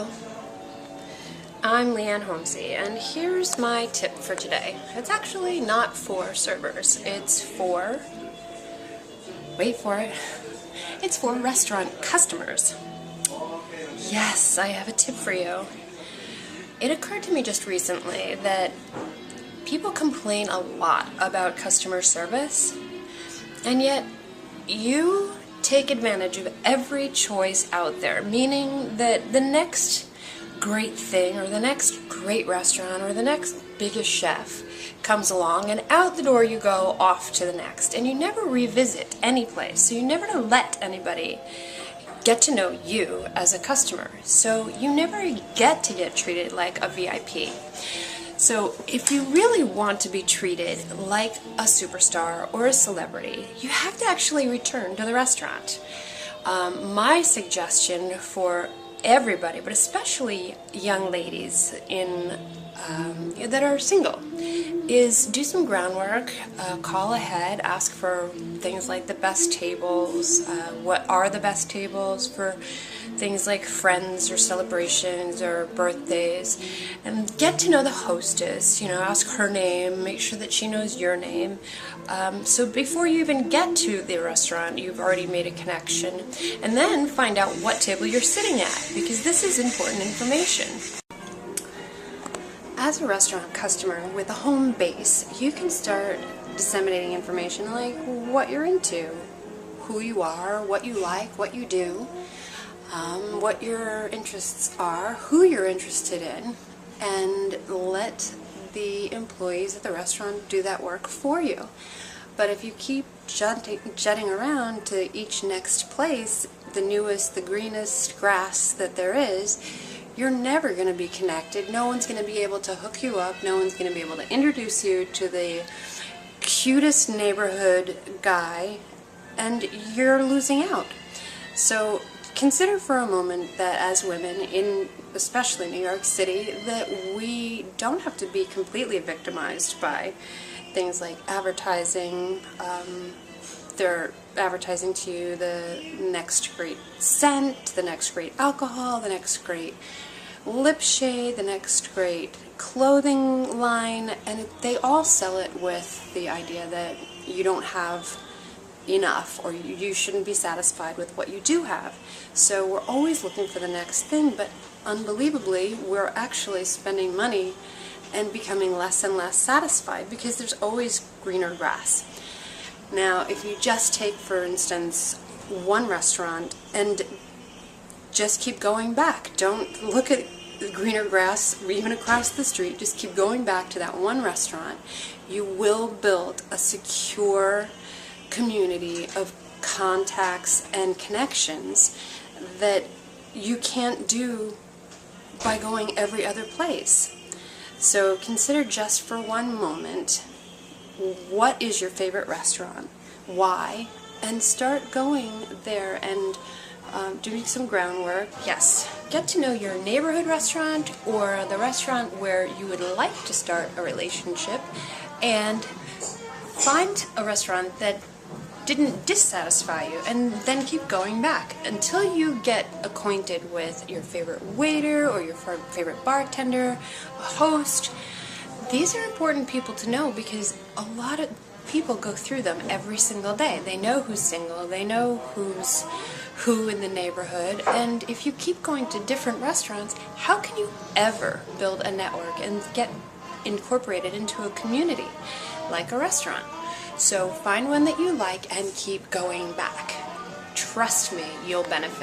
Hello, I'm Leanne Holmesy, and here's my tip for today. It's actually not for servers, it's for, wait for it, it's for restaurant customers. Yes, I have a tip for you. It occurred to me just recently that people complain a lot about customer service, and yet you take advantage of every choice out there, meaning that the next great thing or the next great restaurant or the next biggest chef comes along and out the door you go off to the next, and you never revisit any place, so you never let anybody get to know you as a customer, so you never get to get treated like a VIP. So if you really want to be treated like a superstar or a celebrity, you have to actually return to the restaurant. My suggestion for everybody, but especially young ladies that are single, is do some groundwork, call ahead, ask for things like the best tables, what are the best tables for things like friends or celebrations or birthdays, and get to know the hostess, ask her name, make sure that she knows your name. So before you even get to the restaurant, you've already made a connection, and then find out what table you're sitting at, because this is important information. As a restaurant customer with a home base, you can start disseminating information like what you're into, who you are, what you like, what you do, what your interests are, who you're interested in, and let the employees at the restaurant do that work for you. But if you keep jetting around to each next place, the newest, the greenest grass that there is, you're never going to be connected. No one's going to be able to hook you up. No one's going to be able to introduce you to the cutest neighborhood guy, and you're losing out. So consider for a moment that as women, in especially New York City, that we don't have to be completely victimized by things like advertising. They're advertising to you the next great scent, the next great alcohol, the next great lip shade, the next great clothing line, and they all sell it with the idea that you don't have enough, or you shouldn't be satisfied with what you do have. So we're always looking for the next thing, but unbelievably we're actually spending money and becoming less and less satisfied because there's always greener grass. Now, if you just take, for instance, one restaurant and just keep going back, don't look at the greener grass even across the street, just keep going back to that one restaurant, you will build a secure community of contacts and connections that you can't do by going every other place. So consider just for one moment, what is your favorite restaurant? Why? And start going there and doing some groundwork. Yes, get to know your neighborhood restaurant or the restaurant where you would like to start a relationship, and find a restaurant that didn't dissatisfy you, and then keep going back until you get acquainted with your favorite waiter or your favorite bartender, a host. These are important people to know because a lot of people go through them every single day. They know who's single, they know who's who in the neighborhood, and if you keep going to different restaurants, how can you ever build a network and get incorporated into a community like a restaurant? So find one that you like and keep going back. Trust me, you'll benefit.